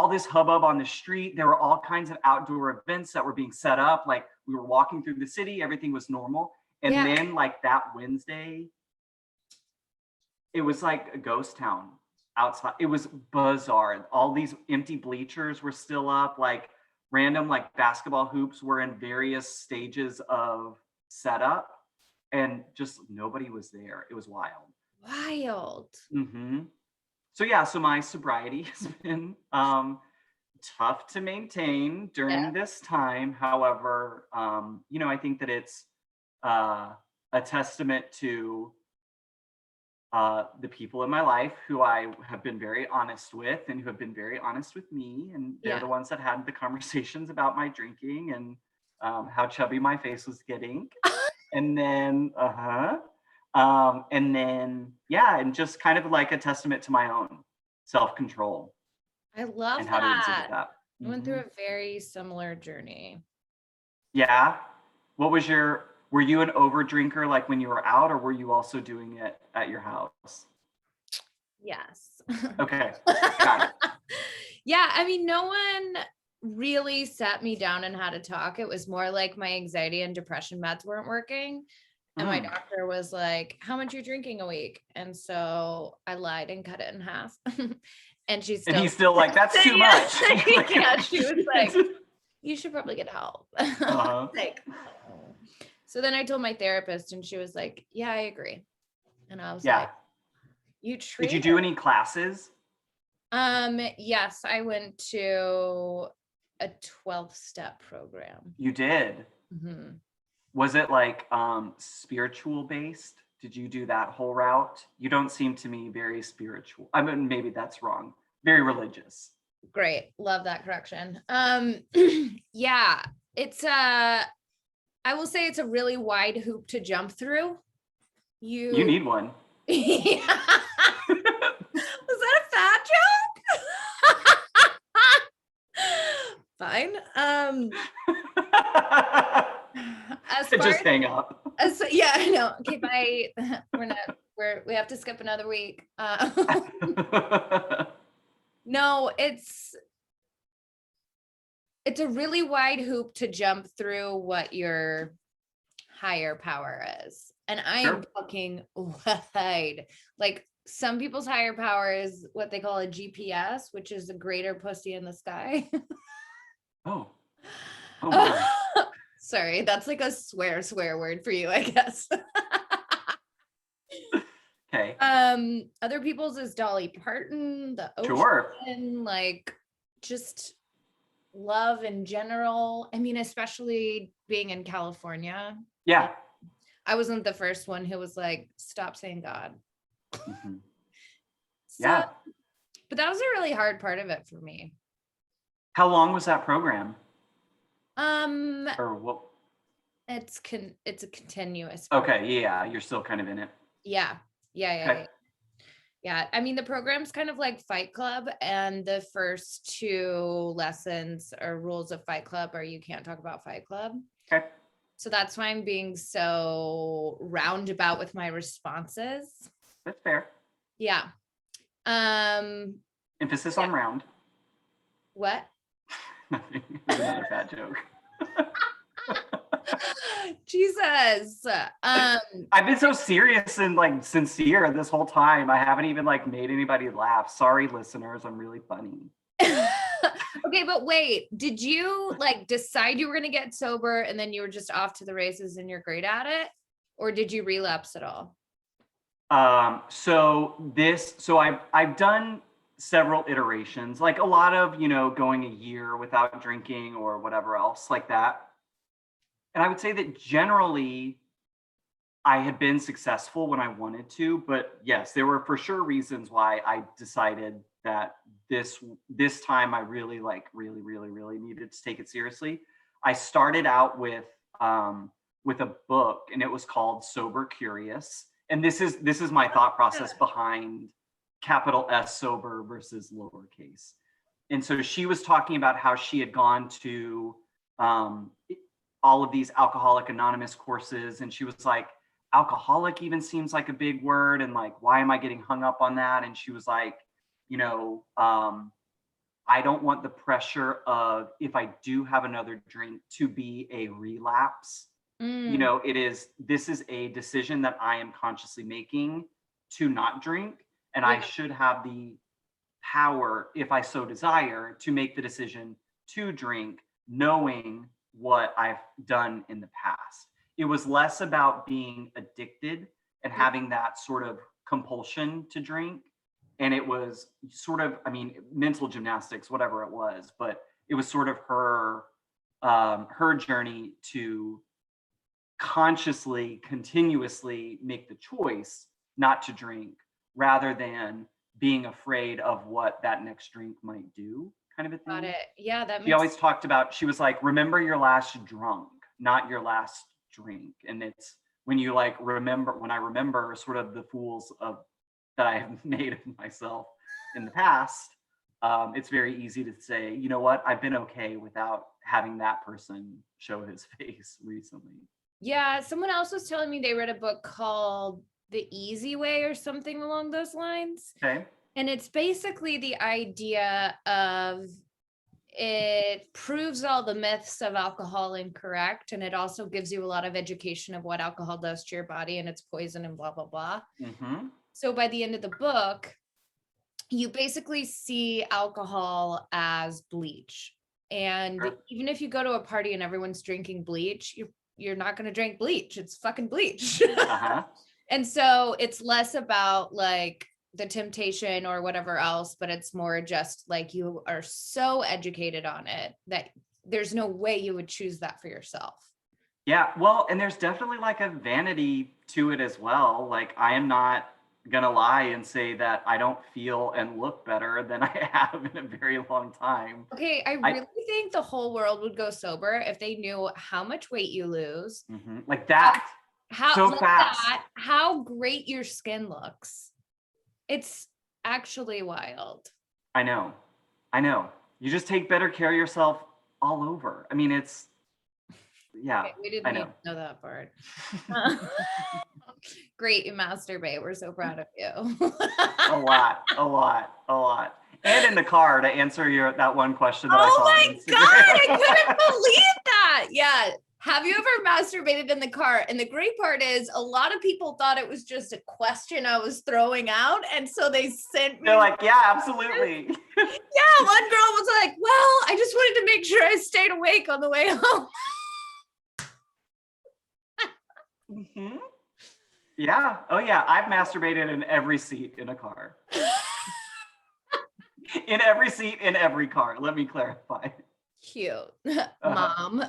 this hubbub on the street. There were all kinds of outdoor events that were being set up. Like, we were walking through the city, everything was normal. And then like that Wednesday, it was like a ghost town outside. It was bizarre. All these empty bleachers were still up. Like, random like basketball hoops were in various stages of setup, and just nobody was there. It was wild. So yeah, so my sobriety has been tough to maintain during this time. However, I think that it's a testament to the people in my life who I have been very honest with and who have been very honest with me. And they're the ones that had the conversations about my drinking and how chubby my face was getting. And then, and just kind of like a testament to my own self-control. I love and how to exhibit that. I went through a very similar journey. Yeah. Were you an over drinker like when you were out, or were you also doing it at your house? Yes. Okay. Got it. Yeah. I mean, no one really sat me down and had to talk. It was more like my anxiety and depression meds weren't working. And my doctor was like, how much are you drinking a week? And so I lied and cut it in half. And he's still like, that's too much. Yeah, she was like, you should probably get help. Like, so then I told my therapist and she was like, yeah, I agree. And I was like, did you do any classes? Yes, I went to a 12-step program. You did? Mm-hmm. Was it like spiritual based? Did you do that whole route? You don't seem to me very spiritual. I mean, maybe that's wrong. Very religious. Great. Love that correction. Yeah, it's I will say it's a really wide hoop to jump through. You need one. Was that a fat joke? Fine. Just hang up. Yeah, I know. Okay, bye. We have to skip another week. No, it's a really wide hoop to jump through what your higher power is. And I am fucking wide. Like, some people's higher power is what they call a GPS, which is a greater pussy in the sky. Oh my. Sorry, that's like a swear word for you, I guess. Okay. Other people's is Dolly Parton, the ocean, like just love in general. I mean, especially being in California. Yeah. I wasn't the first one who was like, stop saying God. Mm-hmm. But that was a really hard part of it for me. How long was that program? Or what? It's a continuous program. Okay, yeah, you're still kind of in it. Yeah. I mean, the program's kind of like Fight Club, and the first 2 lessons or rules of Fight Club are you can't talk about Fight Club. Okay. So that's why I'm being so roundabout with my responses. That's fair. Yeah. Emphasis on round. What? Nothing. It was another fat joke. Jesus. I've been so serious and like sincere this whole time. I haven't even like made anybody laugh. Sorry, listeners. I'm really funny. Okay, but wait, did you like decide you were going to get sober and then you were just off to the races and you're great at it? Or did you relapse at all? So I've done several iterations, like a lot of, going a year without drinking or whatever else like that. And I would say that generally I had been successful when I wanted to, but yes, there were for sure reasons why I decided that this time I really needed to take it seriously. I started out with a book, and it was called Sober Curious. And this is my thought process behind capital S sober versus lowercase. And so she was talking about how she had gone to all of these Alcoholic Anonymous courses, and she was like, alcoholic even seems like a big word, and like, why am I getting hung up on that? And she was like, I don't want the pressure of, if I do have another drink, to be a relapse. This is a decision that I am consciously making to not drink, and I should have the power, if I so desire, to make the decision to drink, knowing what I've done in the past. It was less about being addicted and having that sort of compulsion to drink. And it was sort of, mental gymnastics, whatever it was, but it was sort of her journey to consciously, continuously make the choice not to drink, rather than being afraid of what that next drink might do, kind of a thing. Got it. Yeah, She always talked about, she was like, remember your last drunk, not your last drink. And it's when you like when I remember sort of the fools that I have made of myself in the past, it's very easy to say, you know what, I've been okay without having that person show his face recently. Yeah, someone else was telling me they read a book called The Easy Way or something along those lines. Okay. And it's basically the idea of, it proves all the myths of alcohol incorrect, and it also gives you a lot of education of what alcohol does to your body and its poison and blah, blah, blah. Mm-hmm. So by the end of the book, you basically see alcohol as bleach. And even if you go to a party and everyone's drinking bleach, you're not going to drink bleach. It's fucking bleach. Uh-huh. And so it's less about like the temptation or whatever else, but it's more just like you are so educated on it that there's no way you would choose that for yourself. Yeah, well, and there's definitely like a vanity to it as well. Like, I am not gonna lie and say that I don't feel and look better than I have in a very long time. Okay, I really think the whole world would go sober if they knew how much weight you lose. Mm-hmm. Like that. How great your skin looks. It's actually wild. I know. You just take better care of yourself all over. It's, yeah. Okay, we didn't even know that part. Great, you masturbate. We're so proud of you. A lot. And in the car, to answer that one question that I saw. Oh my God, I couldn't believe that. Yeah. Have you ever masturbated in the car? And the great part is a lot of people thought it was just a question I was throwing out. And so they sent me. They're like, yeah, absolutely. Yeah. One girl was like, well, I just wanted to make sure I stayed awake on the way home. Mm-hmm. Yeah. Oh yeah. I've masturbated in every seat in a car. In every seat, in every car. Let me clarify. Cute. Mom.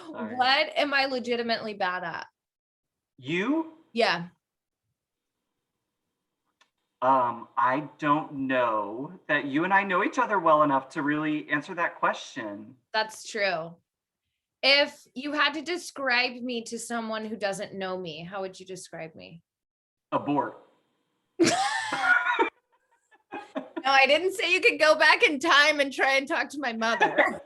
What am I legitimately bad at? You? Yeah. I don't know that you and I know each other well enough to really answer that question. That's true. If you had to describe me to someone who doesn't know me, how would you describe me? Abort. No, I didn't say you could go back in time and try and talk to my mother.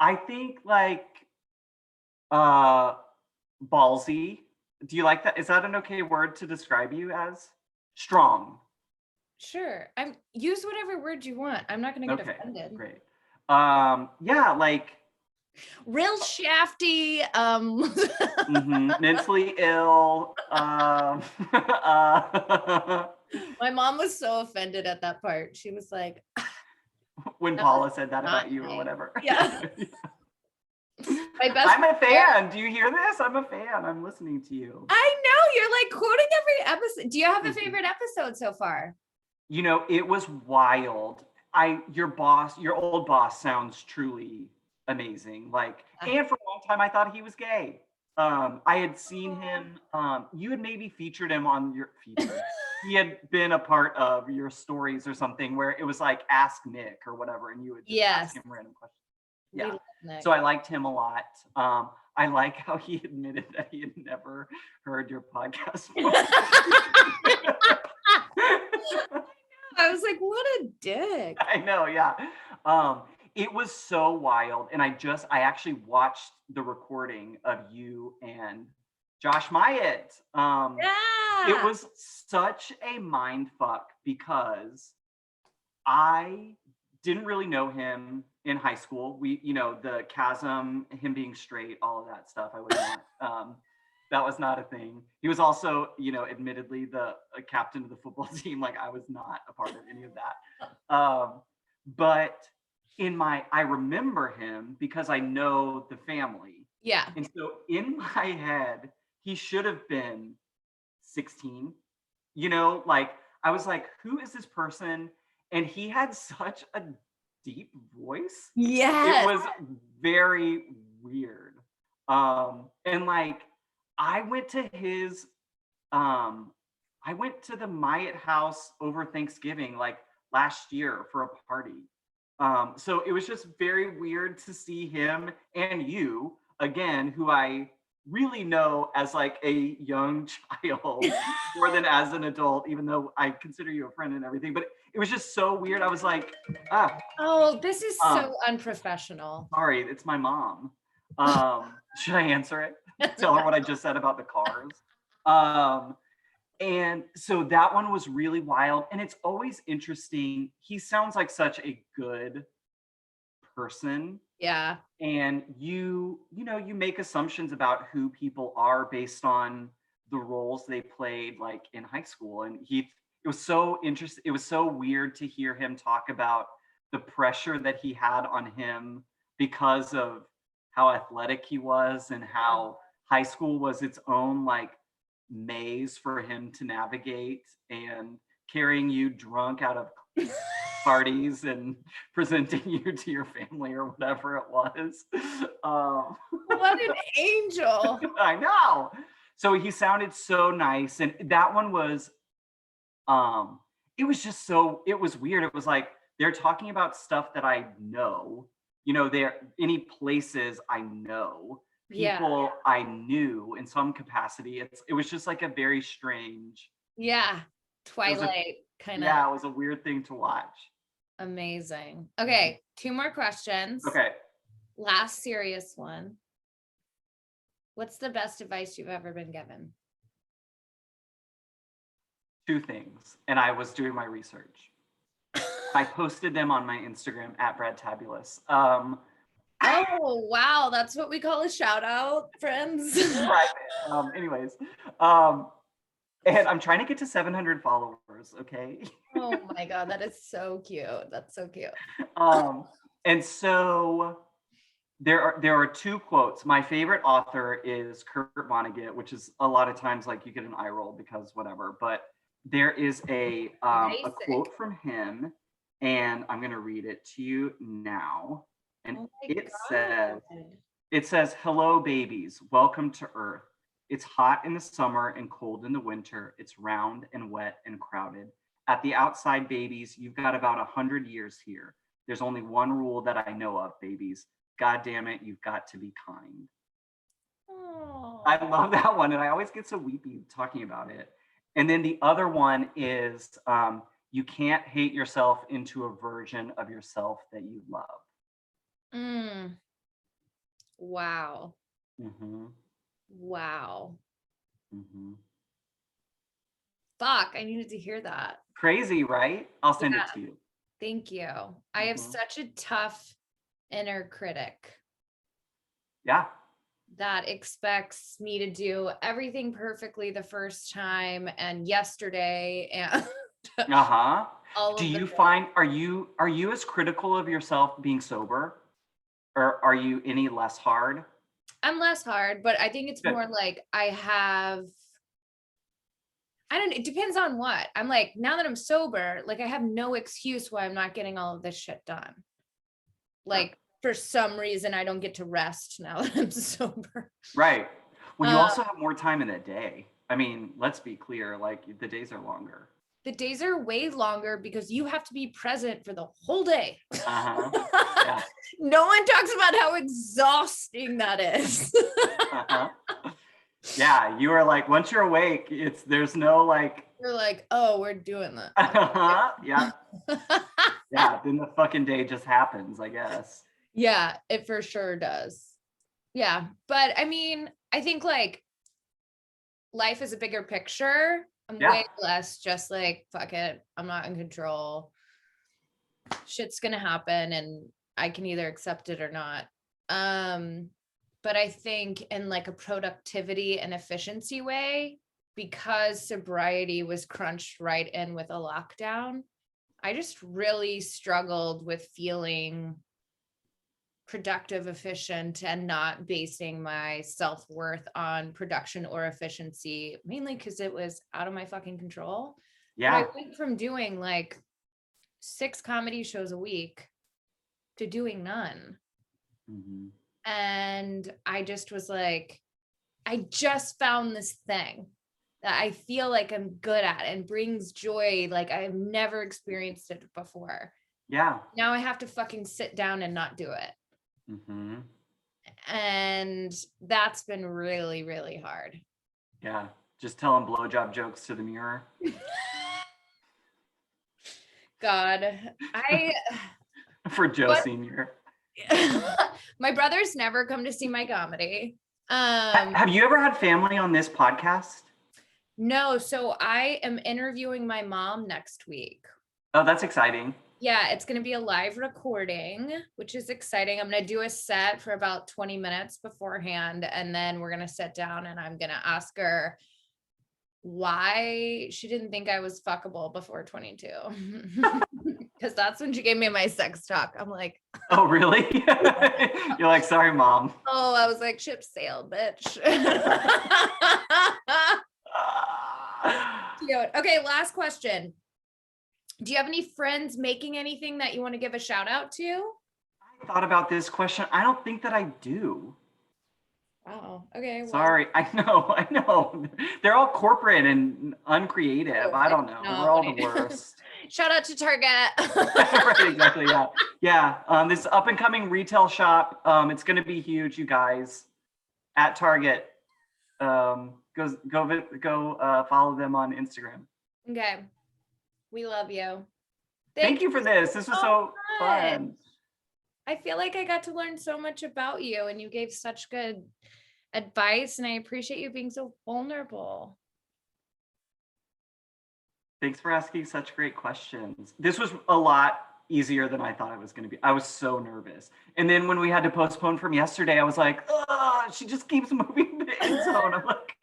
I think like ballsy. Do you like that? Is that an okay word to describe you as? Strong. Sure. I'm use whatever word you want. I'm not gonna get Okay, offended. great. Yeah, like Real shafty. mentally ill. My mom was so offended at that part. She was like, When that was Paula said that not about you or nice. whatever. Yeah. My best I'm a friend. fan. Do you hear this? I'm a fan. I'm listening to you. I know you're like quoting every episode. Do you have a Mhm. favorite episode so far? You know, it was wild. Your old boss sounds truly amazing. Like, Ah. and for a long time I thought he was gay. I had seen him, you had maybe featured him on your featured. He had been a part of your stories or something where it was like Ask Nick or whatever, and you would just ask Yes. him random questions. We Yeah. love Nick. So I liked him a lot. I like how he admitted that he had never heard your podcast before. I was like, what a dick. I know, yeah. It was so wild. And I actually watched the recording of you and Josh Myatt. It Yeah. was such a mind fuck because I didn't really know him in high school. The chasm, him being straight, all of that stuff. I was not, that was not a thing. He was also, admittedly the captain of the football team. Like I was not a part of any of that. But I remember him because I know the family. Yeah. And so in my head, he should have been 16. Like I was like, who is this person? And he had such a deep voice. It Yes. was very weird. And like I went to his I went to the Myatt house over Thanksgiving like last year for a party. So it was just very weird to see him and you again, who I really know as like a young child more than as an adult, even though I consider you a friend and everything. But it was just so weird. I was like, Oh, this is so unprofessional. sorry, it's my mom. Should I answer it? Tell her what I just said about the cars. And so that one was really wild. And it's always interesting. He sounds like such a good person. Yeah. And you make assumptions about who people are based on the roles they played like in high school. And it was so interesting. It was so weird to hear him talk about the pressure that he had on him because of how athletic he was and how high school was its own like maze for him to navigate, and carrying you drunk out of parties and presenting you to your family or whatever it was. What an angel. I know. So he sounded so nice. And that one was, it was just it was weird. It was like, they're talking about stuff that I know, any places I know, people I knew in some capacity. It was just like a very strange. Yeah. Twilight kind of. Yeah, it was a weird thing to watch. Amazing. Okay, 2 more questions. Okay. Last serious one. What's the best advice you've ever been given? 2 things, and I was doing my research. I posted them on my Instagram at Brad Tabulous. Oh wow, that's what we call a shout out, friends. Right. Anyways, and I'm trying to get to 700 followers. Okay. Oh my god, that is so cute. That's so cute. And so there are 2 quotes. My favorite author is Kurt Vonnegut, which is a lot of times like you get an eye roll because whatever. But there is a quote from him, and I'm gonna read it to you now. And it says, "Hello, babies. Welcome to Earth. It's hot in the summer and cold in the winter. It's round and wet and crowded. At the outside, babies, you've got about 100 years here. There's only one rule that I know of, babies. God damn it, you've got to be kind." Aww. I love that one, and I always get so weepy talking about it. And then the other one is, you can't hate yourself into a version of yourself that you love. Wow. Mm-hmm. Wow. Mm-hmm. Fuck, I needed to hear that. Crazy, right? I'll send it to you. Thank you. I have such a tough inner critic. Yeah. That expects me to do everything perfectly the first time and yesterday and Do you find, are you as critical of yourself being sober, or are you any less hard? I'm less hard, but I think it's more like it depends on what. I'm like, now that I'm sober, like I have no excuse why I'm not getting all of this shit done. Like for some reason I don't get to rest now that I'm sober. Right. Well, you also have more time in the day. I mean, let's be clear, like the days are longer. The days are way longer because you have to be present for the whole day. Yeah. No one talks about how exhausting that is. Yeah, you are like, once you're awake, there's no like. You're like, oh, we're doing that. Yeah. Yeah, then the fucking day just happens, I guess. Yeah, it for sure does. Yeah, but I mean, I think like life is a bigger picture. I'm way less just like, fuck it, I'm not in control. Shit's gonna happen and I can either accept it or not. But I think in like a productivity and efficiency way, because sobriety was crunched right in with a lockdown, I just really struggled with feeling productive, efficient, and not basing my self-worth on production or efficiency, mainly because it was out of my fucking control. Yeah. But I went from doing like 6 comedy shows a week to doing none. And I just was like, I just found this thing that I feel like I'm good at and brings joy like I've never experienced it before. Yeah. Now I have to fucking sit down and not do it. And that's been really, really hard. Yeah. Just telling blowjob jokes to the mirror. God, for Joe Senior. My brothers never come to see my comedy. Have you ever had family on this podcast? No, so I am interviewing my mom next week. Oh, that's exciting. Yeah, it's going to be a live recording, which is exciting. I'm going to do a set for about 20 minutes beforehand, and then we're going to sit down and I'm going to ask her why she didn't think I was fuckable before 22. Because that's when she gave me my sex talk. I'm like, oh, really? You're like, sorry, mom. Oh, I was like, ship sailed, bitch. Cute. Okay, last question. Do you have any friends making anything that you want to give a shout out to? I thought about this question. I don't think that I do. Oh, okay. Well, sorry. I know. They're all corporate and uncreative. I don't know. We're all the worst. Shout out to Target. Right, exactly. Yeah. Yeah. This up and coming retail shop. It's going to be huge, you guys. At Target. Go follow them on Instagram. Okay. We love you. Thank you for this. This was so fun. I feel like I got to learn so much about you and you gave such good advice and I appreciate you being so vulnerable. Thanks for asking such great questions. This was a lot easier than I thought it was going to be. I was so nervous. And then when we had to postpone from yesterday, I was like, she just keeps moving the end zone. I'm like,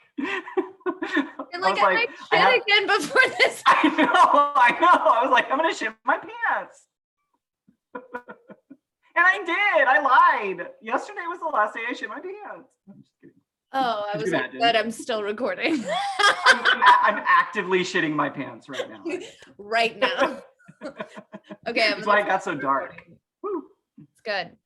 you're like, I might shit again before this. I know. I was like, I'm going to shit my pants. And I did. I lied. Yesterday was the last day I shit my pants. I'm just kidding. Oh, I was like, good. I'm still recording. I'm actively shitting my pants right now. Right now. Okay. That's why it got so dark. Woo. It's good.